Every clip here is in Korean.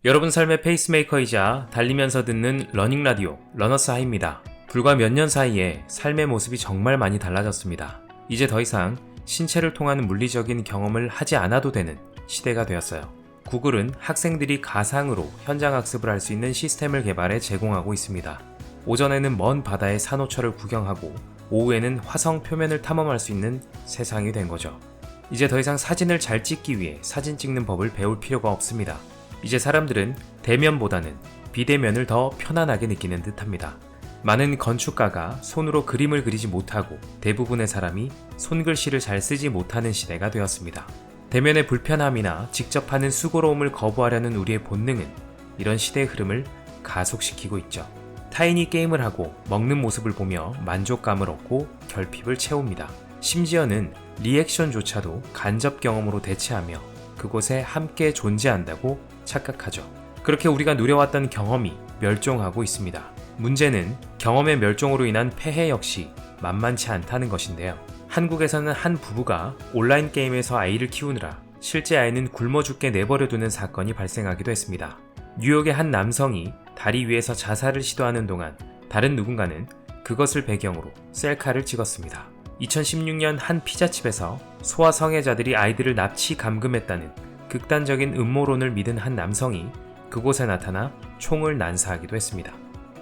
여러분 삶의 페이스메이커이자 달리면서 듣는 러닝라디오 러너스 하이입니다. 불과 몇 년 사이에 삶의 모습이 정말 많이 달라졌습니다. 이제 더 이상 신체를 통한 물리적인 경험을 하지 않아도 되는 시대가 되었어요. 구글은 학생들이 가상으로 현장 학습을 할 수 있는 시스템을 개발해 제공하고 있습니다. 오전에는 먼 바다의 산호초를 구경하고 오후에는 화성 표면을 탐험할 수 있는 세상이 된 거죠. 이제 더 이상 사진을 잘 찍기 위해 사진 찍는 법을 배울 필요가 없습니다. 이제 사람들은 대면보다는 비대면을 더 편안하게 느끼는 듯합니다. 많은 건축가가 손으로 그림을 그리지 못하고 대부분의 사람이 손글씨를 잘 쓰지 못하는 시대가 되었습니다. 대면의 불편함이나 직접 하는 수고로움을 거부하려는 우리의 본능은 이런 시대의 흐름을 가속시키고 있죠. 타인이 게임을 하고 먹는 모습을 보며 만족감을 얻고 결핍을 채웁니다. 심지어는 리액션조차도 간접 경험으로 대체하며 그곳에 함께 존재한다고 착각하죠. 그렇게 우리가 누려왔던 경험이 멸종하고 있습니다. 문제는 경험의 멸종으로 인한 폐해 역시 만만치 않다는 것인데요. 한국에서는 한 부부가 온라인 게임에서 아이를 키우느라 실제 아이는 굶어 죽게 내버려두는 사건이 발생하기도 했습니다. 뉴욕의 한 남성이 다리 위에서 자살을 시도하는 동안 다른 누군가는 그것을 배경으로 셀카를 찍었습니다. 2016년 한 피자집에서 소아 성애자들이 아이들을 납치 감금했다는 극단적인 음모론을 믿은 한 남성이 그곳에 나타나 총을 난사하기도 했습니다.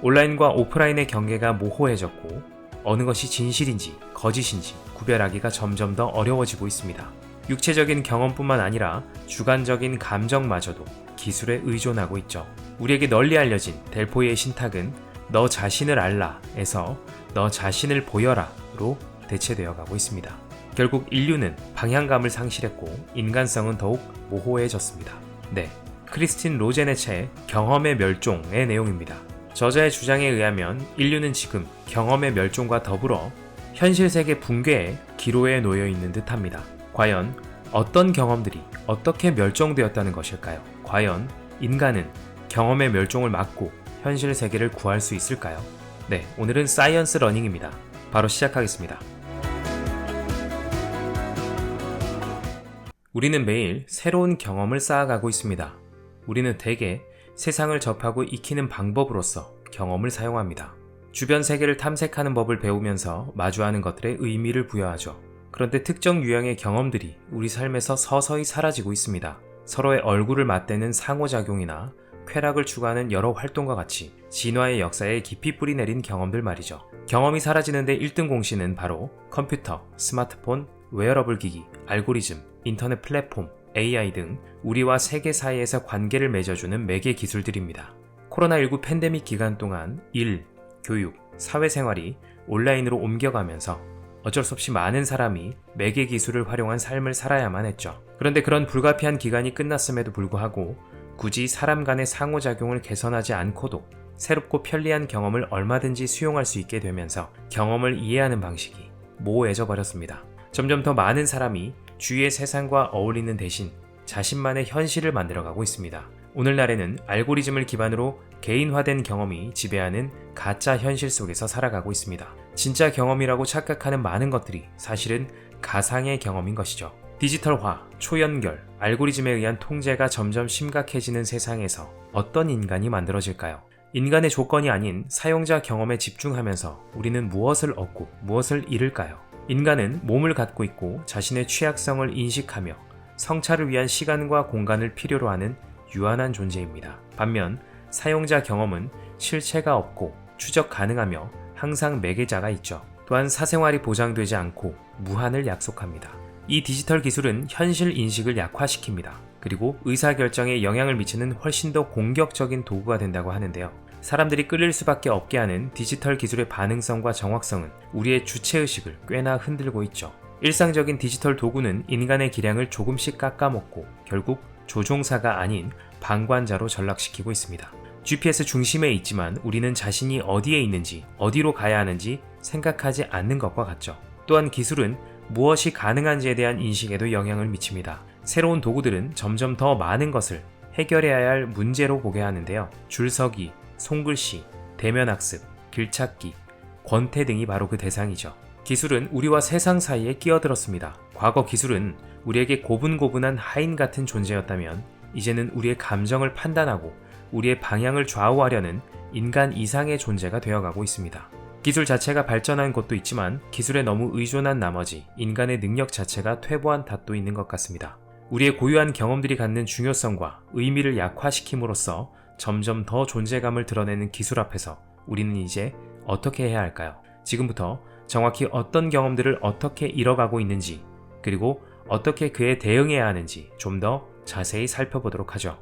온라인과 오프라인의 경계가 모호해졌고 어느 것이 진실인지 거짓인지 구별하기가 점점 더 어려워지고 있습니다. 육체적인 경험뿐만 아니라 주관적인 감정마저도 기술에 의존하고 있죠. 우리에게 널리 알려진 델포이의 신탁은 너 자신을 알라에서 너 자신을 보여라로 대체되어 가고 있습니다. 결국 인류는 방향감을 상실했고 인간성은 더욱 모호해졌습니다. 네, 크리스틴 로젠의 책 경험의 멸종의 내용입니다. 저자의 주장에 의하면 인류는 지금 경험의 멸종과 더불어 현실 세계 붕괴의 기로에 놓여 있는 듯합니다. 과연 어떤 경험들이 어떻게 멸종되었다는 것일까요? 과연 인간은 경험의 멸종을 막고 현실 세계를 구할 수 있을까요? 네, 오늘은 사이언스 러닝입니다. 바로 시작하겠습니다. 우리는 매일 새로운 경험을 쌓아가고 있습니다. 우리는 대개 세상을 접하고 익히는 방법으로서 경험을 사용합니다. 주변 세계를 탐색하는 법을 배우면서 마주하는 것들에 의미를 부여하죠. 그런데 특정 유형의 경험들이 우리 삶에서 서서히 사라지고 있습니다. 서로의 얼굴을 맞대는 상호작용이나 쾌락을 추구하는 여러 활동과 같이 진화의 역사에 깊이 뿌리내린 경험들 말이죠. 경험이 사라지는데 1등 공신은 바로 컴퓨터, 스마트폰, 웨어러블 기기, 알고리즘, 인터넷 플랫폼, AI 등 우리와 세계 사이에서 관계를 맺어주는 매개 기술들입니다. 코로나19 팬데믹 기간 동안 일, 교육, 사회생활이 온라인으로 옮겨가면서 어쩔 수 없이 많은 사람이 매개 기술을 활용한 삶을 살아야만 했죠. 그런데 그런 불가피한 기간이 끝났음에도 불구하고 굳이 사람 간의 상호작용을 개선하지 않고도 새롭고 편리한 경험을 얼마든지 수용할 수 있게 되면서 경험을 이해하는 방식이 모호해져 버렸습니다. 점점 더 많은 사람이 주위의 세상과 어울리는 대신 자신만의 현실을 만들어가고 있습니다. 오늘날에는 알고리즘을 기반으로 개인화된 경험이 지배하는 가짜 현실 속에서 살아가고 있습니다. 진짜 경험이라고 착각하는 많은 것들이 사실은 가상의 경험인 것이죠. 디지털화, 초연결, 알고리즘에 의한 통제가 점점 심각해지는 세상에서 어떤 인간이 만들어질까요? 인간의 조건이 아닌 사용자 경험에 집중하면서 우리는 무엇을 얻고 무엇을 잃을까요? 인간은 몸을 갖고 있고 자신의 취약성을 인식하며 성찰을 위한 시간과 공간을 필요로 하는 유한한 존재입니다. 반면 사용자 경험은 실체가 없고 추적 가능하며 항상 매개자가 있죠. 또한 사생활이 보장되지 않고 무한을 약속합니다. 이 디지털 기술은 현실 인식을 약화시킵니다. 그리고 의사결정에 영향을 미치는 훨씬 더 공격적인 도구가 된다고 하는데요. 사람들이 끌릴 수밖에 없게 하는 디지털 기술의 반응성과 정확성은 우리의 주체의식을 꽤나 흔들고 있죠. 일상적인 디지털 도구는 인간의 기량을 조금씩 깎아먹고 결국 조종사가 아닌 방관자로 전락시키고 있습니다. GPS 중심에 있지만 우리는 자신이 어디에 있는지, 어디로 가야 하는지 생각하지 않는 것과 같죠. 또한 기술은 무엇이 가능한지에 대한 인식에도 영향을 미칩니다. 새로운 도구들은 점점 더 많은 것을 해결해야 할 문제로 보게 하는데요. 줄서기, 손글씨, 대면학습, 길찾기, 권태 등이 바로 그 대상이죠. 기술은 우리와 세상 사이에 끼어들었습니다. 과거 기술은 우리에게 고분고분한 하인 같은 존재였다면 이제는 우리의 감정을 판단하고 우리의 방향을 좌우하려는 인간 이상의 존재가 되어가고 있습니다. 기술 자체가 발전한 것도 있지만 기술에 너무 의존한 나머지 인간의 능력 자체가 퇴보한 탓도 있는 것 같습니다. 우리의 고유한 경험들이 갖는 중요성과 의미를 약화시킴으로써 점점 더 존재감을 드러내는 기술 앞에서 우리는 이제 어떻게 해야 할까요? 지금부터 정확히 어떤 경험들을 어떻게 이뤄가고 있는지, 그리고 어떻게 그에 대응해야 하는지 좀 더 자세히 살펴보도록 하죠.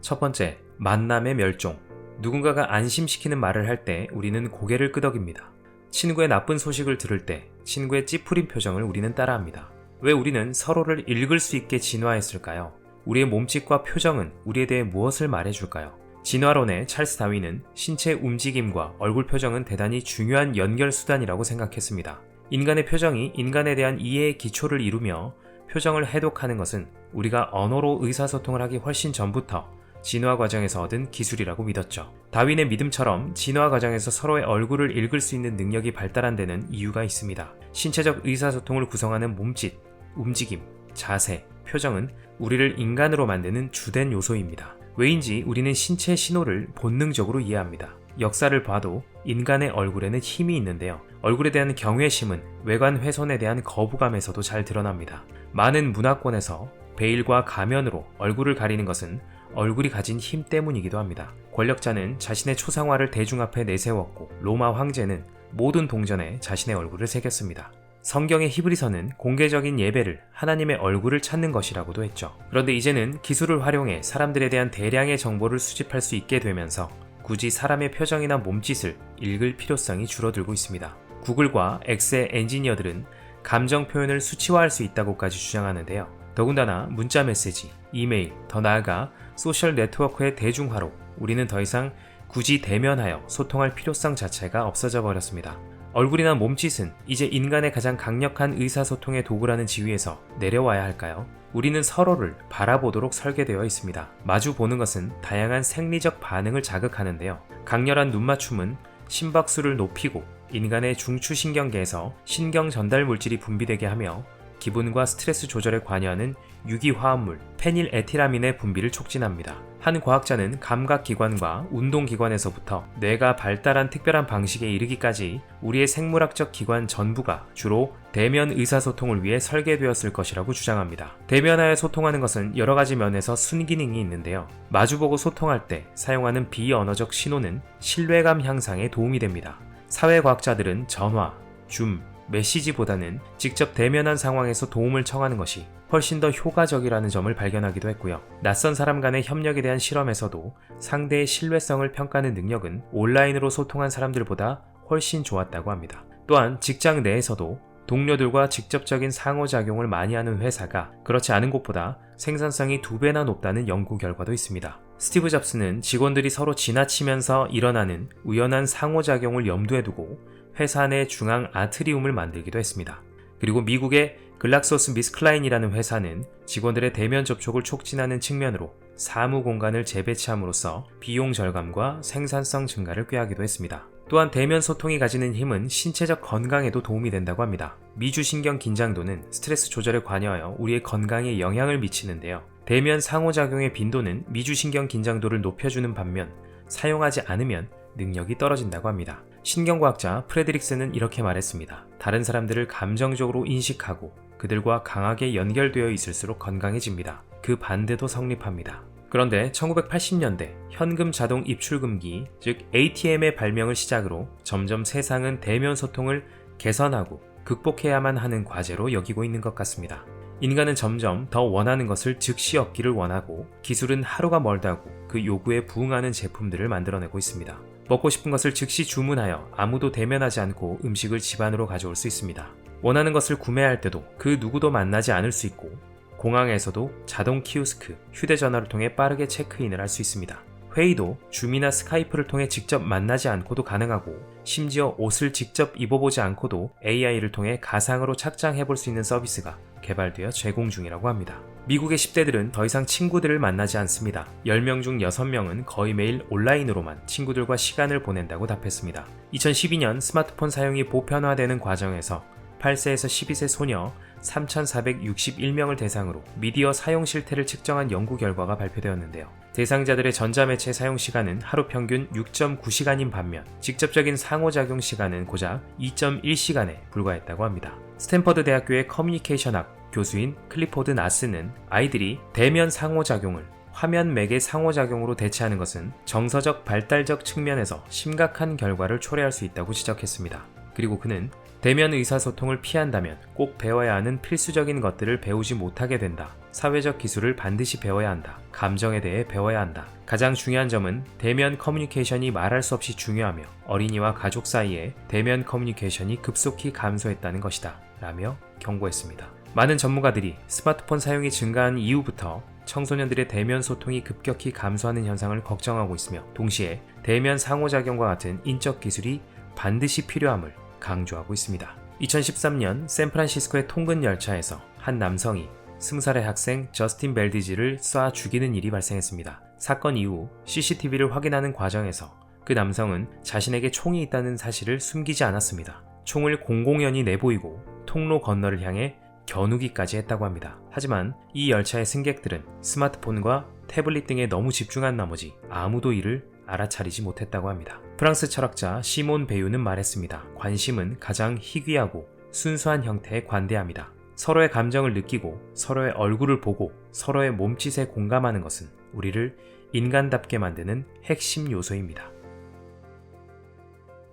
첫 번째, 만남의 멸종. 누군가가 안심시키는 말을 할 때 우리는 고개를 끄덕입니다. 친구의 나쁜 소식을 들을 때 친구의 찌푸린 표정을 우리는 따라합니다. 왜 우리는 서로를 읽을 수 있게 진화했을까요? 우리의 몸짓과 표정은 우리에 대해 무엇을 말해줄까요? 진화론의 찰스 다윈은 신체 움직임과 얼굴 표정은 대단히 중요한 연결 수단이라고 생각했습니다. 인간의 표정이 인간에 대한 이해의 기초를 이루며 표정을 해독하는 것은 우리가 언어로 의사소통을 하기 훨씬 전부터 진화 과정에서 얻은 기술이라고 믿었죠. 다윈의 믿음처럼 진화 과정에서 서로의 얼굴을 읽을 수 있는 능력이 발달한 데는 이유가 있습니다. 신체적 의사소통을 구성하는 몸짓, 움직임, 자세, 표정은 우리를 인간으로 만드는 주된 요소입니다. 왜인지 우리는 신체 신호를 본능적으로 이해합니다. 역사를 봐도 인간의 얼굴에는 힘이 있는데요. 얼굴에 대한 경외심은 외관 훼손에 대한 거부감에서도 잘 드러납니다. 많은 문화권에서 베일과 가면으로 얼굴을 가리는 것은 얼굴이 가진 힘 때문이기도 합니다. 권력자는 자신의 초상화를 대중 앞에 내세웠고 로마 황제는 모든 동전에 자신의 얼굴을 새겼습니다. 성경의 히브리서는 공개적인 예배를 하나님의 얼굴을 찾는 것이라고도 했죠. 그런데 이제는 기술을 활용해 사람들에 대한 대량의 정보를 수집할 수 있게 되면서 굳이 사람의 표정이나 몸짓을 읽을 필요성이 줄어들고 있습니다. 구글과 X의 엔지니어들은 감정 표현을 수치화할 수 있다고까지 주장하는데요. 더군다나 문자 메시지, 이메일, 더 나아가 소셜 네트워크의 대중화로 우리는 더 이상 굳이 대면하여 소통할 필요성 자체가 없어져 버렸습니다. 얼굴이나 몸짓은 이제 인간의 가장 강력한 의사소통의 도구라는 지위에서 내려와야 할까요? 우리는 서로를 바라보도록 설계되어 있습니다. 마주 보는 것은 다양한 생리적 반응을 자극하는데요. 강렬한 눈맞춤은 심박수를 높이고 인간의 중추신경계에서 신경 전달 물질이 분비되게 하며 기분과 스트레스 조절에 관여하는 유기화합물 페닐에티라민의 분비를 촉진합니다. 한 과학자는 감각기관과 운동기관에서부터 뇌가 발달한 특별한 방식에 이르기까지 우리의 생물학적 기관 전부가 주로 대면 의사소통을 위해 설계되었을 것이라고 주장합니다. 대면하여 소통하는 것은 여러 가지 면에서 순기능이 있는데요. 마주보고 소통할 때 사용하는 비언어적 신호는 신뢰감 향상에 도움이 됩니다. 사회과학자들은 전화, 줌, 메시지보다는 직접 대면한 상황에서 도움을 청하는 것이 훨씬 더 효과적이라는 점을 발견하기도 했고요. 낯선 사람 간의 협력에 대한 실험에서도 상대의 신뢰성을 평가하는 능력은 온라인으로 소통한 사람들보다 훨씬 좋았다고 합니다. 또한 직장 내에서도 동료들과 직접적인 상호작용을 많이 하는 회사가 그렇지 않은 곳보다 생산성이 2배나 높다는 연구 결과도 있습니다. 스티브 잡스는 직원들이 서로 지나치면서 일어나는 우연한 상호작용을 염두에 두고 회사 내 중앙 아트리움을 만들기도 했습니다. 그리고 미국의 글락소스미스클라인이라는 회사는 직원들의 대면 접촉을 촉진하는 측면으로 사무 공간을 재배치함으로써 비용 절감과 생산성 증가를 꾀하기도 했습니다. 또한 대면 소통이 가지는 힘은 신체적 건강에도 도움이 된다고 합니다. 미주신경 긴장도는 스트레스 조절에 관여하여 우리의 건강에 영향을 미치는데요. 대면 상호작용의 빈도는 미주신경 긴장도를 높여주는 반면 사용하지 않으면 능력이 떨어진다고 합니다. 신경과학자 프레드릭슨은 이렇게 말했습니다. 다른 사람들을 감정적으로 인식하고 그들과 강하게 연결되어 있을수록 건강해집니다. 그 반대도 성립합니다. 그런데 1980년대 현금 자동 입출금기, 즉 ATM의 발명을 시작으로 점점 세상은 대면 소통을 개선하고 극복해야만 하는 과제로 여기고 있는 것 같습니다. 인간은 점점 더 원하는 것을 즉시 얻기를 원하고 기술은 하루가 멀다고 그 요구에 부응하는 제품들을 만들어내고 있습니다. 먹고 싶은 것을 즉시 주문하여 아무도 대면하지 않고 음식을 집 안으로 가져올 수 있습니다. 원하는 것을 구매할 때도 그 누구도 만나지 않을 수 있고 공항에서도 자동 키오스크, 휴대전화를 통해 빠르게 체크인을 할 수 있습니다. 회의도 줌이나 스카이프를 통해 직접 만나지 않고도 가능하고 심지어 옷을 직접 입어보지 않고도 AI를 통해 가상으로 착장해볼 수 있는 서비스가 개발되어 제공 중이라고 합니다. 미국의 10대들은 더 이상 친구들을 만나지 않습니다. 10명 중 6명은 거의 매일 온라인으로만 친구들과 시간을 보낸다고 답했습니다. 2012년 스마트폰 사용이 보편화되는 과정에서 8세에서 12세 소녀 3,461명을 대상으로 미디어 사용 실태를 측정한 연구 결과가 발표되었는데요. 대상자들의 전자매체 사용 시간은 하루 평균 6.9시간인 반면 직접적인 상호작용 시간은 고작 2.1시간에 불과했다고 합니다. 스탠퍼드 대학교의 커뮤니케이션학 교수인 클리포드 나스는 아이들이 대면 상호작용을 화면 매개 상호작용으로 대체하는 것은 정서적 발달적 측면에서 심각한 결과를 초래할 수 있다고 지적했습니다. 그리고 그는 대면 의사소통을 피한다면 꼭 배워야 하는 필수적인 것들을 배우지 못하게 된다. 사회적 기술을 반드시 배워야 한다. 감정에 대해 배워야 한다. 가장 중요한 점은 대면 커뮤니케이션이 말할 수 없이 중요하며 어린이와 가족 사이에 대면 커뮤니케이션이 급속히 감소했다는 것이다. 라며 경고했습니다. 많은 전문가들이 스마트폰 사용이 증가한 이후부터 청소년들의 대면 소통이 급격히 감소하는 현상을 걱정하고 있으며 동시에 대면 상호작용과 같은 인적 기술이 반드시 필요함을 강조하고 있습니다. 2013년 샌프란시스코의 통근 열차에서 한 남성이 20살의 학생 저스틴 벨디지를 쏴 죽이는 일이 발생했습니다. 사건 이후 CCTV를 확인하는 과정에서 그 남성은 자신에게 총이 있다는 사실을 숨기지 않았습니다. 총을 공공연히 내보이고 통로 건너를 향해 겨누기까지 했다고 합니다. 하지만 이 열차의 승객들은 스마트폰과 태블릿 등에 너무 집중한 나머지 아무도 이를 알아차리지 못했다고 합니다. 프랑스 철학자 시몬 베유는 말했습니다. 관심은 가장 희귀하고 순수한 형태의 관대함이다. 서로의 감정을 느끼고 서로의 얼굴을 보고 서로의 몸짓에 공감하는 것은 우리를 인간답게 만드는 핵심 요소입니다.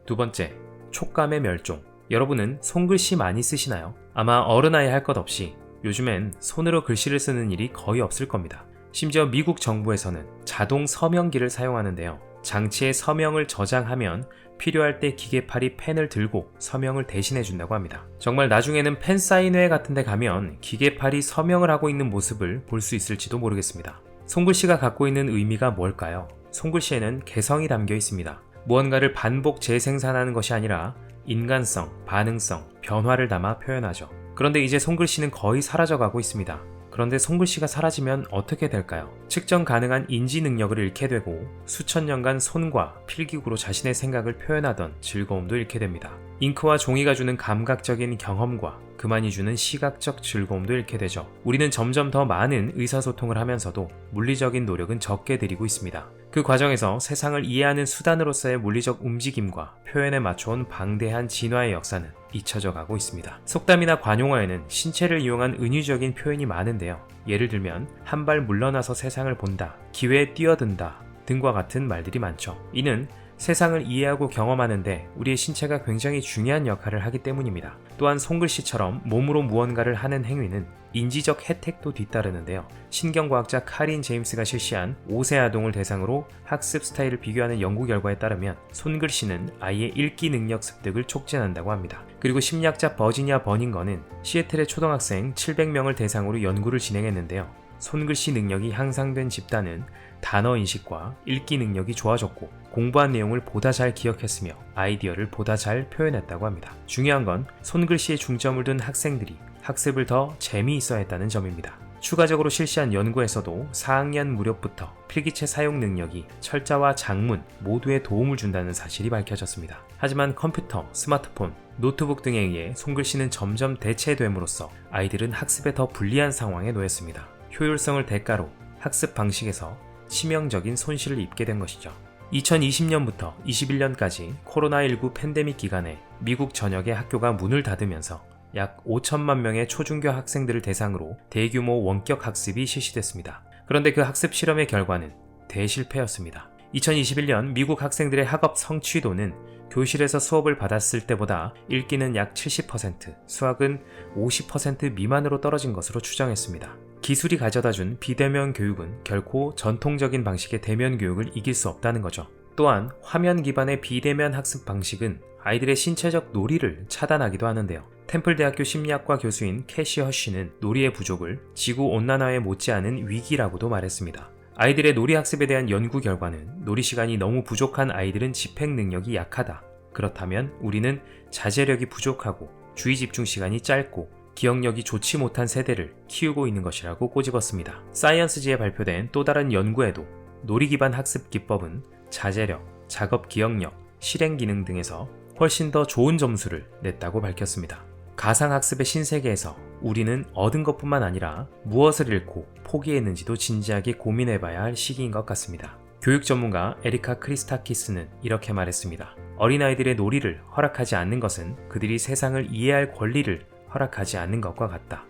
두 번째, 촉감의 멸종. 여러분은 손글씨 많이 쓰시나요? 아마 어른아이 할 것 없이 요즘엔 손으로 글씨를 쓰는 일이 거의 없을 겁니다. 심지어 미국 정부에서는 자동 서명기를 사용하는데요. 장치에 서명을 저장하면 필요할 때 기계팔이 펜을 들고 서명을 대신해 준다고 합니다. 정말 나중에는 펜 사인회 같은 데 가면 기계팔이 서명을 하고 있는 모습을 볼 수 있을지도 모르겠습니다. 손글씨가 갖고 있는 의미가 뭘까요? 손글씨에는 개성이 담겨 있습니다. 무언가를 반복 재생산하는 것이 아니라 인간성, 반응성, 변화를 담아 표현하죠. 그런데 이제 손글씨는 거의 사라져가고 있습니다. 그런데 손글씨가 사라지면 어떻게 될까요? 측정 가능한 인지 능력을 잃게 되고 수천 년간 손과 필기구로 자신의 생각을 표현하던 즐거움도 잃게 됩니다. 잉크와 종이가 주는 감각적인 경험과 그만이 주는 시각적 즐거움도 잃게 되죠. 우리는 점점 더 많은 의사소통을 하면서도 물리적인 노력은 적게 들이고 있습니다. 그 과정에서 세상을 이해하는 수단으로서의 물리적 움직임과 표현에 맞춰온 방대한 진화의 역사는 잊혀져 가고 있습니다. 속담이나 관용어에는 신체를 이용한 은유적인 표현이 많은데요. 예를 들면 한 발 물러나서 세상을 본다, 기회에 뛰어든다 등과 같은 말들이 많죠. 이는 세상을 이해하고 경험하는데 우리의 신체가 굉장히 중요한 역할을 하기 때문입니다. 또한 손글씨처럼 몸으로 무언가를 하는 행위는 인지적 혜택도 뒤따르는데요. 신경과학자 카린 제임스가 실시한 5세 아동을 대상으로 학습 스타일을 비교하는 연구 결과에 따르면 손글씨는 아이의 읽기 능력 습득을 촉진한다고 합니다. 그리고 심리학자 버지니아 버닝거는 시애틀의 초등학생 700명을 대상으로 연구를 진행했는데요. 손글씨 능력이 향상된 집단은 단어 인식과 읽기 능력이 좋아졌고 공부한 내용을 보다 잘 기억했으며 아이디어를 보다 잘 표현했다고 합니다. 중요한 건 손글씨에 중점을 둔 학생들이 학습을 더 재미있어 했다는 점입니다. 추가적으로 실시한 연구에서도 4학년 무렵부터 필기체 사용 능력이 철자와 작문 모두에 도움을 준다는 사실이 밝혀졌습니다. 하지만 컴퓨터, 스마트폰, 노트북 등에 의해 손글씨는 점점 대체됨으로써 아이들은 학습에 더 불리한 상황에 놓였습니다. 효율성을 대가로 학습 방식에서 치명적인 손실을 입게 된 것이죠. 2020년부터 21년까지 코로나19 팬데믹 기간에 미국 전역의 학교가 문을 닫으면서 약 5천만 명의 초중교 학생들을 대상으로 대규모 원격 학습이 실시됐습니다. 그런데 그 학습 실험의 결과는 대실패였습니다. 2021년 미국 학생들의 학업 성취도는 교실에서 수업을 받았을 때보다 읽기는 약 70%, 수학은 50% 미만으로 떨어진 것으로 추정했습니다. 기술이 가져다준 비대면 교육은 결코 전통적인 방식의 대면 교육을 이길 수 없다는 거죠. 또한 화면 기반의 비대면 학습 방식은 아이들의 신체적 놀이를 차단하기도 하는데요. 템플대학교 심리학과 교수인 캐시 허쉬는 놀이의 부족을 지구온난화에 못지않은 위기라고도 말했습니다. 아이들의 놀이 학습에 대한 연구 결과는 놀이 시간이 너무 부족한 아이들은 집행 능력이 약하다. 그렇다면 우리는 자제력이 부족하고 주의 집중 시간이 짧고 기억력이 좋지 못한 세대를 키우고 있는 것이라고 꼬집었습니다. 사이언스지에 발표된 또 다른 연구에도 놀이 기반 학습 기법은 자제력, 작업 기억력, 실행 기능 등에서 훨씬 더 좋은 점수를 냈다고 밝혔습니다. 가상학습의 신세계에서 우리는 얻은 것뿐만 아니라 무엇을 잃고 포기했는지도 진지하게 고민해봐야 할 시기인 것 같습니다. 교육 전문가 에리카 크리스타키스는 이렇게 말했습니다. 어린아이들의 놀이를 허락하지 않는 것은 그들이 세상을 이해할 권리를 허락하지 않는 것과 같다.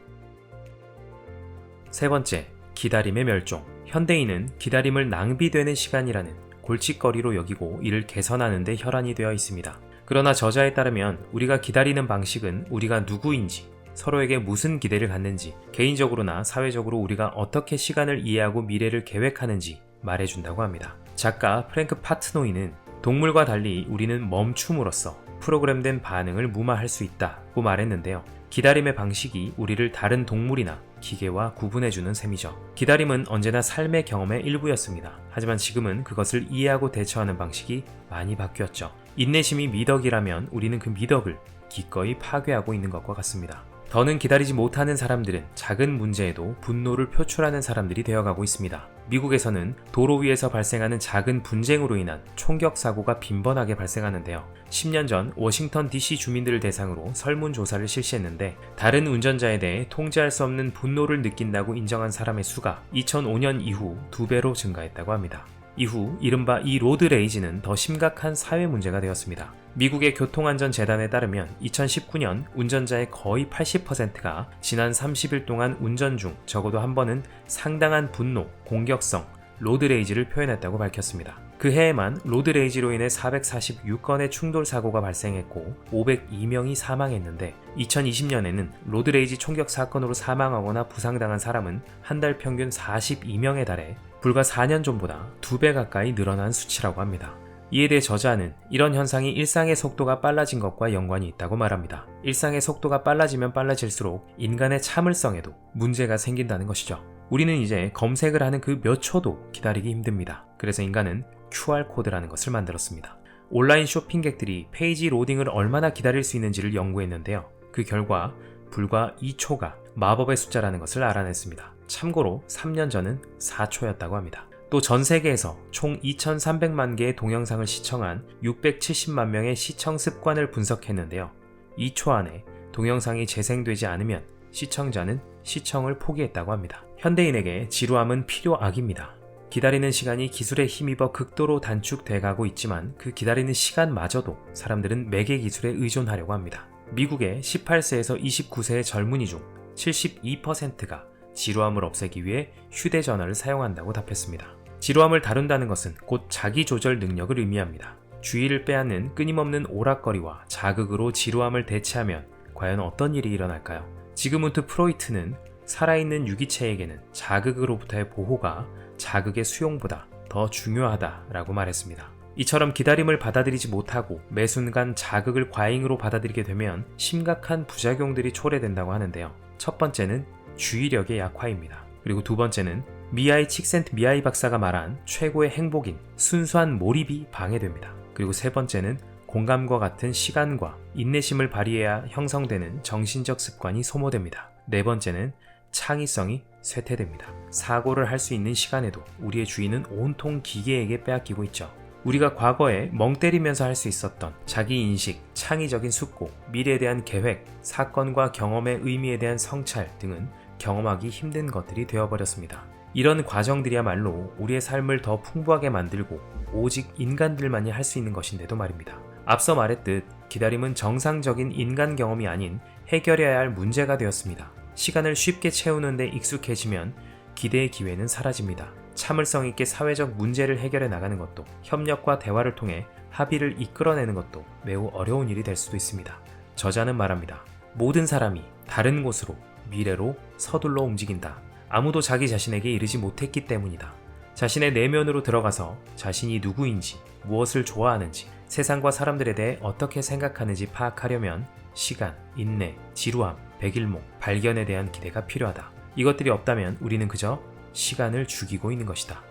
세 번째, 기다림의 멸종. 현대인은 기다림을 낭비되는 시간이라는 골칫거리로 여기고 이를 개선하는 데 혈안이 되어 있습니다. 그러나 저자에 따르면 우리가 기다리는 방식은 우리가 누구인지, 서로에게 무슨 기대를 갖는지, 개인적으로나 사회적으로 우리가 어떻게 시간을 이해하고 미래를 계획하는지 말해준다고 합니다. 작가 프랭크 파트노이는 동물과 달리 우리는 멈춤으로써 프로그램된 반응을 무마할 수 있다고 말했는데요. 기다림의 방식이 우리를 다른 동물이나 기계와 구분해주는 셈이죠. 기다림은 언제나 삶의 경험의 일부였습니다. 하지만 지금은 그것을 이해하고 대처하는 방식이 많이 바뀌었죠. 인내심이 미덕이라면 우리는 그 미덕을 기꺼이 파괴하고 있는 것과 같습니다. 더는 기다리지 못하는 사람들은 작은 문제에도 분노를 표출하는 사람들이 되어가고 있습니다. 미국에서는 도로 위에서 발생하는 작은 분쟁으로 인한 총격 사고가 빈번하게 발생하는데요. 10년 전 워싱턴 DC 주민들을 대상으로 설문조사를 실시했는데 다른 운전자에 대해 통제할 수 없는 분노를 느낀다고 인정한 사람의 수가 2005년 이후 2배로 증가했다고 합니다. 이후 이른바 이 로드레이지는 더 심각한 사회 문제가 되었습니다. 미국의 교통안전재단에 따르면 2019년 운전자의 거의 80%가 지난 30일 동안 운전 중 적어도 한 번은 상당한 분노, 공격성, 로드레이지를 표현했다고 밝혔습니다. 그 해에만 로드레이지로 인해 446건의 충돌 사고가 발생했고 502명이 사망했는데 2020년에는 로드레이지 총격 사건으로 사망하거나 부상당한 사람은 한 달 평균 42명에 달해 불과 4년 전보다 2배 가까이 늘어난 수치라고 합니다. 이에 대해 저자는 이런 현상이 일상의 속도가 빨라진 것과 연관이 있다고 말합니다. 일상의 속도가 빨라지면 빨라질수록 인간의 참을성에도 문제가 생긴다는 것이죠. 우리는 이제 검색을 하는 그 몇 초도 기다리기 힘듭니다. 그래서 인간은 QR코드라는 것을 만들었습니다. 온라인 쇼핑객들이 페이지 로딩을 얼마나 기다릴 수 있는지를 연구했는데요. 그 결과 불과 2초가 마법의 숫자라는 것을 알아냈습니다. 참고로 3년 전은 4초였다고 합니다. 또 전 세계에서 총 2,300만 개의 동영상을 시청한 670만 명의 시청 습관을 분석했는데요. 2초 안에 동영상이 재생되지 않으면 시청자는 시청을 포기했다고 합니다. 현대인에게 지루함은 필요악입니다. 기다리는 시간이 기술에 힘입어 극도로 단축돼 가고 있지만 그 기다리는 시간마저도 사람들은 매개 기술에 의존하려고 합니다. 미국의 18세에서 29세의 젊은이 중 72%가 지루함을 없애기 위해 휴대전화를 사용한다고 답했습니다. 지루함을 다룬다는 것은 곧 자기조절 능력을 의미합니다. 주의를 빼앗는 끊임없는 오락거리와 자극으로 지루함을 대체하면 과연 어떤 일이 일어날까요? 지그문트 프로이트는 살아있는 유기체에게는 자극으로부터의 보호가 자극의 수용보다 더 중요하다라고 말했습니다. 이처럼 기다림을 받아들이지 못하고 매 순간 자극을 과잉으로 받아들이게 되면 심각한 부작용들이 초래된다고 하는데요. 첫 번째는 주의력의 약화입니다. 그리고 두 번째는 미하이 칙센트미하이 박사가 말한 최고의 행복인 순수한 몰입이 방해됩니다. 그리고 세 번째는 공감과 같은 시간과 인내심을 발휘해야 형성되는 정신적 습관이 소모됩니다. 네 번째는 창의성이 쇠퇴됩니다. 사고를 할 수 있는 시간에도 우리의 주의는 온통 기계에게 빼앗기고 있죠. 우리가 과거에 멍 때리면서 할 수 있었던 자기인식, 창의적인 숙고, 미래에 대한 계획, 사건과 경험의 의미에 대한 성찰 등은 경험하기 힘든 것들이 되어버렸습니다. 이런 과정들이야말로 우리의 삶을 더 풍부하게 만들고 오직 인간들만이 할 수 있는 것인데도 말입니다. 앞서 말했듯 기다림은 정상적인 인간 경험이 아닌 해결해야 할 문제가 되었습니다. 시간을 쉽게 채우는 데 익숙해지면 기대의 기회는 사라집니다. 참을성 있게 사회적 문제를 해결해 나가는 것도 협력과 대화를 통해 합의를 이끌어내는 것도 매우 어려운 일이 될 수도 있습니다. 저자는 말합니다. 모든 사람이 다른 곳으로, 미래로 서둘러 움직인다. 아무도 자기 자신에게 이르지 못했기 때문이다. 자신의 내면으로 들어가서 자신이 누구인지, 무엇을 좋아하는지, 세상과 사람들에 대해 어떻게 생각하는지 파악하려면 시간, 인내, 지루함, 백일몽, 발견에 대한 기대가 필요하다. 이것들이 없다면 우리는 그저 시간을 죽이고 있는 것이다.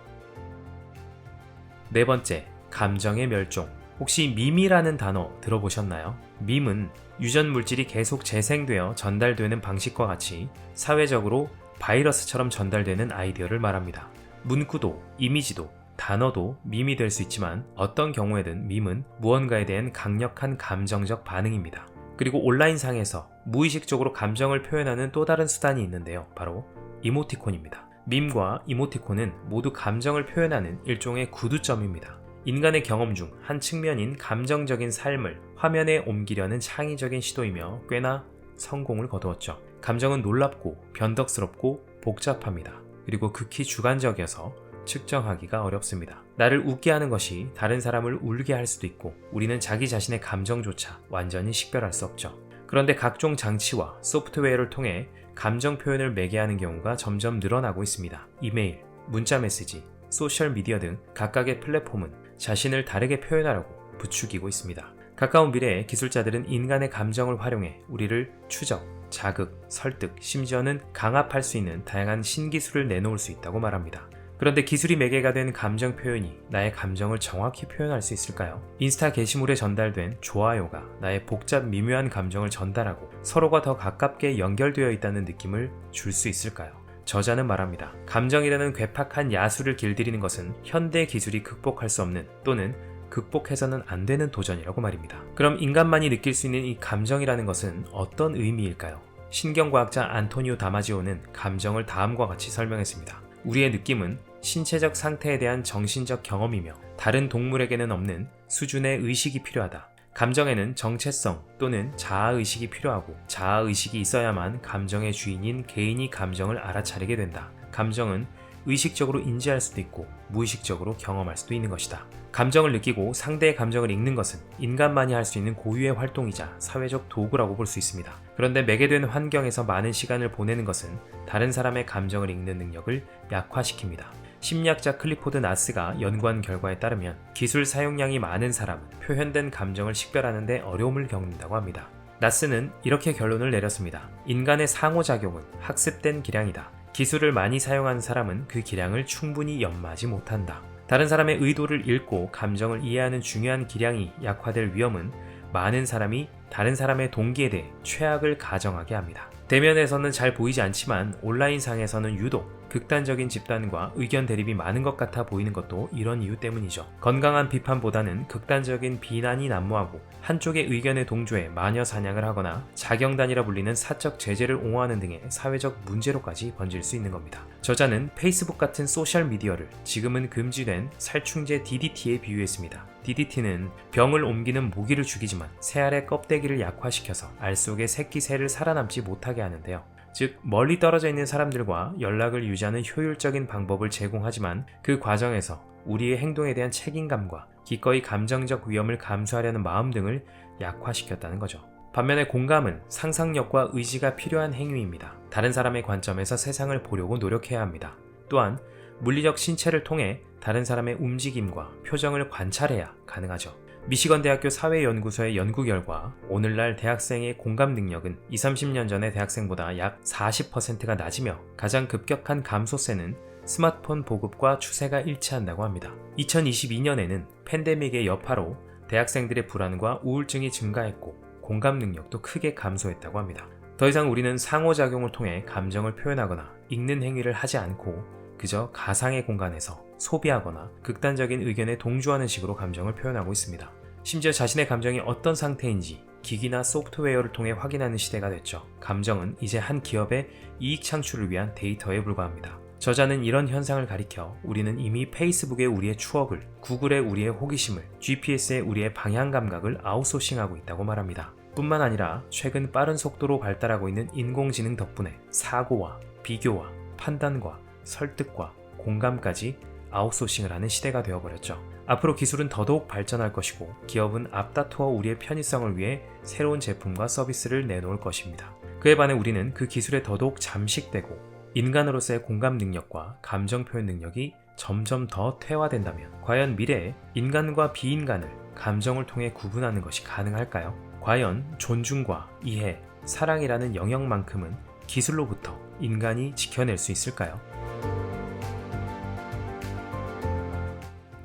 네 번째, 감정의 멸종. 혹시 밈이라는 단어 들어보셨나요? 밈은 유전 물질이 계속 재생되어 전달되는 방식과 같이 사회적으로 바이러스처럼 전달되는 아이디어를 말합니다. 문구도, 이미지도, 단어도 밈이 될 수 있지만 어떤 경우에든 밈은 무언가에 대한 강력한 감정적 반응입니다. 그리고 온라인상에서 무의식적으로 감정을 표현하는 또 다른 수단이 있는데요. 바로 이모티콘입니다. 밈과 이모티콘은 모두 감정을 표현하는 일종의 구두점입니다. 인간의 경험 중 한 측면인 감정적인 삶을 화면에 옮기려는 창의적인 시도이며 꽤나 성공을 거두었죠. 감정은 놀랍고 변덕스럽고 복잡합니다. 그리고 극히 주관적이어서 측정하기가 어렵습니다. 나를 웃게 하는 것이 다른 사람을 울게 할 수도 있고 우리는 자기 자신의 감정조차 완전히 식별할 수 없죠. 그런데 각종 장치와 소프트웨어를 통해 감정 표현을 매개하는 경우가 점점 늘어나고 있습니다. 이메일, 문자 메시지, 소셜미디어 등 각각의 플랫폼은 자신을 다르게 표현하려고 부추기고 있습니다. 가까운 미래에 기술자들은 인간의 감정을 활용해 우리를 추적, 자극, 설득, 심지어는 강압할 수 있는 다양한 신기술을 내놓을 수 있다고 말합니다. 그런데 기술이 매개가 된 감정 표현이 나의 감정을 정확히 표현할 수 있을까요? 인스타 게시물에 전달된 좋아요가 나의 복잡 미묘한 감정을 전달하고 서로가 더 가깝게 연결되어 있다는 느낌을 줄 수 있을까요? 저자는 말합니다. 감정이라는 괴팍한 야수를 길들이는 것은 현대 기술이 극복할 수 없는 또는 극복해서는 안 되는 도전이라고 말입니다. 그럼 인간만이 느낄 수 있는 이 감정이라는 것은 어떤 의미일까요? 신경과학자 안토니오 다마지오는 감정을 다음과 같이 설명했습니다. 우리의 느낌은 신체적 상태에 대한 정신적 경험이며 다른 동물에게는 없는 수준의 의식이 필요하다. 감정에는 정체성 또는 자아의식이 필요하고 자아의식이 있어야만 감정의 주인인 개인이 감정을 알아차리게 된다. 감정은 의식적으로 인지할 수도 있고 무의식적으로 경험할 수도 있는 것이다. 감정을 느끼고 상대의 감정을 읽는 것은 인간만이 할 수 있는 고유의 활동이자 사회적 도구라고 볼 수 있습니다. 그런데 매개된 환경에서 많은 시간을 보내는 것은 다른 사람의 감정을 읽는 능력을 약화시킵니다. 심리학자 클리포드 나스가 연구한 결과에 따르면 기술 사용량이 많은 사람은 표현된 감정을 식별하는 데 어려움을 겪는다고 합니다. 나스는 이렇게 결론을 내렸습니다. 인간의 상호작용은 학습된 기량이다. 기술을 많이 사용한 사람은 그 기량을 충분히 연마하지 못한다. 다른 사람의 의도를 읽고 감정을 이해하는 중요한 기량이 약화될 위험은 많은 사람이 다른 사람의 동기에 대해 최악을 가정하게 합니다. 대면에서는 잘 보이지 않지만 온라인상에서는 유독 극단적인 집단과 의견 대립이 많은 것 같아 보이는 것도 이런 이유 때문이죠. 건강한 비판보다는 극단적인 비난이 난무하고 한쪽의 의견에 동조해 마녀 사냥을 하거나 자경단이라 불리는 사적 제재를 옹호하는 등의 사회적 문제로까지 번질 수 있는 겁니다. 저자는 페이스북 같은 소셜미디어를 지금은 금지된 살충제 DDT에 비유했습니다. DDT는 병을 옮기는 모기를 죽이지만 새알의 껍데기를 약화시켜서 알 속의 새끼 새를 살아남지 못하게 하는데요. 즉 멀리 떨어져 있는 사람들과 연락을 유지하는 효율적인 방법을 제공하지만 그 과정에서 우리의 행동에 대한 책임감과 기꺼이 감정적 위험을 감수하려는 마음 등을 약화시켰다는 거죠. 반면에 공감은 상상력과 의지가 필요한 행위입니다. 다른 사람의 관점에서 세상을 보려고 노력해야 합니다. 또한 물리적 신체를 통해 다른 사람의 움직임과 표정을 관찰해야 가능하죠. 미시건 대학교 사회연구소의 연구 결과 오늘날 대학생의 공감 능력은 20-30년 전의 대학생보다 약 40%가 낮으며 가장 급격한 감소세는 스마트폰 보급과 추세가 일치한다고 합니다. 2022년에는 팬데믹의 여파로 대학생들의 불안과 우울증이 증가했고 공감 능력도 크게 감소했다고 합니다. 더 이상 우리는 상호작용을 통해 감정을 표현하거나 읽는 행위를 하지 않고 그저 가상의 공간에서 소비하거나 극단적인 의견에 동조하는 식으로 감정을 표현하고 있습니다. 심지어 자신의 감정이 어떤 상태인지 기기나 소프트웨어를 통해 확인하는 시대가 됐죠. 감정은 이제 한 기업의 이익 창출을 위한 데이터에 불과합니다. 저자는 이런 현상을 가리켜 우리는 이미 페이스북에 우리의 추억을, 구글에 우리의 호기심을, GPS에 우리의 방향 감각을 아웃소싱하고 있다고 말합니다. 뿐만 아니라 최근 빠른 속도로 발달하고 있는 인공지능 덕분에 사고와 비교와 판단과 설득과 공감까지 아웃소싱을 하는 시대가 되어버렸죠. 앞으로 기술은 더더욱 발전할 것이고 기업은 앞다투어 우리의 편의성을 위해 새로운 제품과 서비스를 내놓을 것입니다. 그에 반해 우리는 그 기술에 더더욱 잠식되고 인간으로서의 공감 능력과 감정 표현 능력이 점점 더 퇴화된다면 과연 미래에 인간과 비인간을 감정을 통해 구분하는 것이 가능할까요? 과연 존중과 이해, 사랑이라는 영역만큼은 기술로부터 인간이 지켜낼 수 있을까요?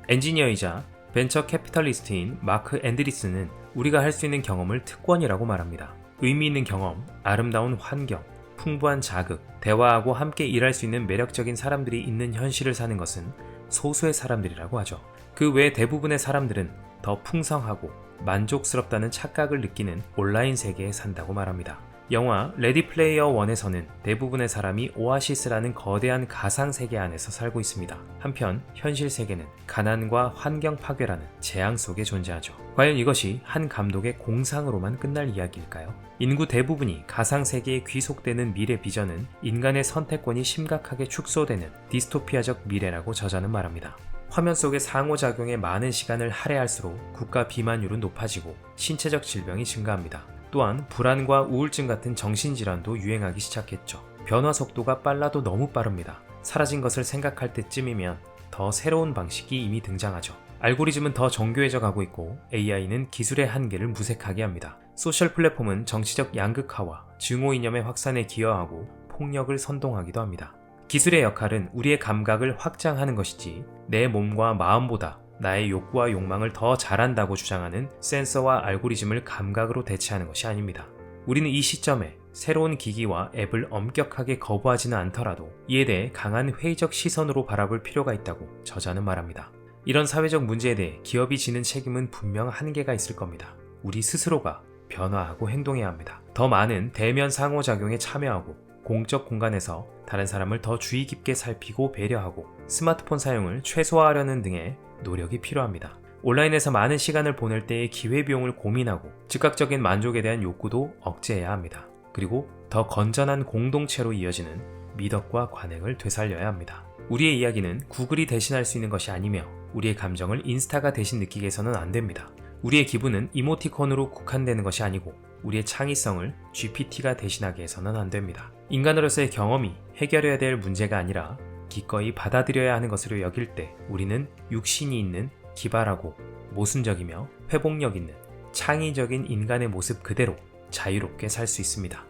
엔지니어이자 벤처 캐피털리스트인 마크 앤드리스는 우리가 할 수 있는 경험을 특권이라고 말합니다. 의미 있는 경험, 아름다운 환경, 풍부한 자극, 대화하고 함께 일할 수 있는 매력적인 사람들이 있는 현실을 사는 것은 소수의 사람들이라고 하죠. 그 외 대부분의 사람들은 더 풍성하고 만족스럽다는 착각을 느끼는 온라인 세계에 산다고 말합니다. 영화 레디 플레이어 1에서는 대부분의 사람이 오아시스라는 거대한 가상 세계 안에서 살고 있습니다. 한편 현실 세계는 가난과 환경 파괴라는 재앙 속에 존재하죠. 과연 이것이 한 감독의 공상으로만 끝날 이야기일까요? 인구 대부분이 가상 세계에 귀속되는 미래 비전은 인간의 선택권이 심각하게 축소되는 디스토피아적 미래라고 저자는 말합니다. 화면 속의 상호작용에 많은 시간을 할애할수록 국가 비만율은 높아지고 신체적 질병이 증가합니다. 또한 불안과 우울증 같은 정신질환도 유행하기 시작했죠. 변화 속도가 빨라도 너무 빠릅니다. 사라진 것을 생각할 때쯤이면 더 새로운 방식이 이미 등장하죠. 알고리즘은 더 정교해져 가고 있고 AI는 기술의 한계를 무색하게 합니다. 소셜 플랫폼은 정치적 양극화와 증오 이념의 확산에 기여하고 폭력을 선동하기도 합니다. 기술의 역할은 우리의 감각을 확장하는 것이지 내 몸과 마음보다 나의 욕구와 욕망을 더 잘한다고 주장하는 센서와 알고리즘을 감각으로 대체하는 것이 아닙니다. 우리는 이 시점에 새로운 기기와 앱을 엄격하게 거부하지는 않더라도 이에 대해 강한 회의적 시선으로 바라볼 필요가 있다고 저자는 말합니다. 이런 사회적 문제에 대해 기업이 지는 책임은 분명 한계가 있을 겁니다. 우리 스스로가 변화하고 행동해야 합니다. 더 많은 대면 상호작용에 참여하고 공적 공간에서 다른 사람을 더 주의 깊게 살피고 배려하고 스마트폰 사용을 최소화하려는 등의 노력이 필요합니다. 온라인에서 많은 시간을 보낼 때의 기회비용을 고민하고 즉각적인 만족에 대한 욕구도 억제해야 합니다. 그리고 더 건전한 공동체로 이어지는 미덕과 관행을 되살려야 합니다. 우리의 이야기는 구글이 대신할 수 있는 것이 아니며 우리의 감정을 인스타가 대신 느끼게 해서는 안 됩니다. 우리의 기분은 이모티콘으로 국한되는 것이 아니고 우리의 창의성을 GPT가 대신하게 해서는 안 됩니다. 인간으로서의 경험이 해결해야 될 문제가 아니라 기꺼이 받아들여야 하는 것으로 여길 때 우리는 육신이 있는 기발하고 모순적이며 회복력 있는 창의적인 인간의 모습 그대로 자유롭게 살 수 있습니다.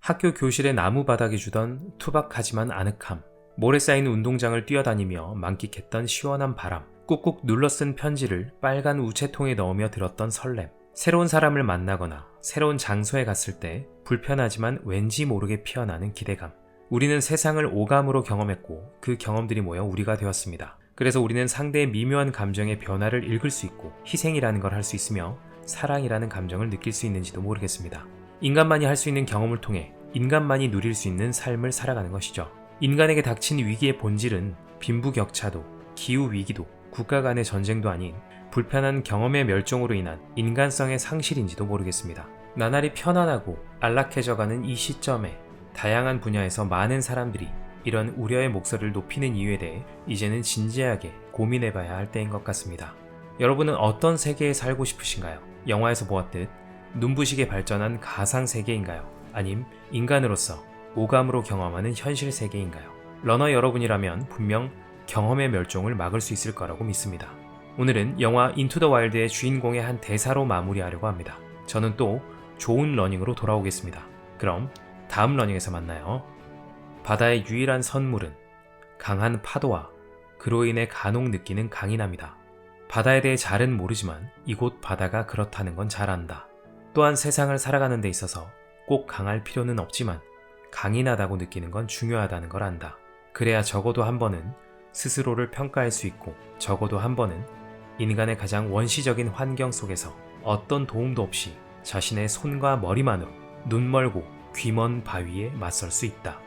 학교 교실의 나무 바닥이 주던 투박하지만 아늑함, 모래 쌓인 운동장을 뛰어다니며 만끽했던 시원한 바람, 꾹꾹 눌러쓴 편지를 빨간 우체통에 넣으며 들었던 설렘, 새로운 사람을 만나거나 새로운 장소에 갔을 때 불편하지만 왠지 모르게 피어나는 기대감. 우리는 세상을 오감으로 경험했고 그 경험들이 모여 우리가 되었습니다. 그래서 우리는 상대의 미묘한 감정의 변화를 읽을 수 있고 희생이라는 걸 할 수 있으며 사랑이라는 감정을 느낄 수 있는지도 모르겠습니다. 인간만이 할 수 있는 경험을 통해 인간만이 누릴 수 있는 삶을 살아가는 것이죠. 인간에게 닥친 위기의 본질은 빈부격차도, 기후위기도, 국가 간의 전쟁도 아닌 불편한 경험의 멸종으로 인한 인간성의 상실인지도 모르겠습니다. 나날이 편안하고 안락해져가는 이 시점에 다양한 분야에서 많은 사람들이 이런 우려의 목소리를 높이는 이유에 대해 이제는 진지하게 고민해봐야 할 때인 것 같습니다. 여러분은 어떤 세계에 살고 싶으신가요? 영화에서 보았듯 눈부시게 발전한 가상 세계인가요? 아님 인간으로서 오감으로 경험하는 현실 세계인가요? 러너 여러분이라면 분명 경험의 멸종을 막을 수 있을 거라고 믿습니다. 오늘은 영화 인투 더 와일드의 주인공의 한 대사로 마무리하려고 합니다. 저는 또 좋은 러닝으로 돌아오겠습니다. 그럼 다음 러닝에서 만나요. 바다의 유일한 선물은 강한 파도와 그로 인해 간혹 느끼는 강인함이다. 바다에 대해 잘은 모르지만 이곳 바다가 그렇다는 건 잘 안다. 또한 세상을 살아가는 데 있어서 꼭 강할 필요는 없지만 강인하다고 느끼는 건 중요하다는 걸 안다. 그래야 적어도 한 번은 스스로를 평가할 수 있고 적어도 한 번은 인간의 가장 원시적인 환경 속에서 어떤 도움도 없이 자신의 손과 머리만으로 눈 멀고 귀 먼 바위에 맞설 수 있다.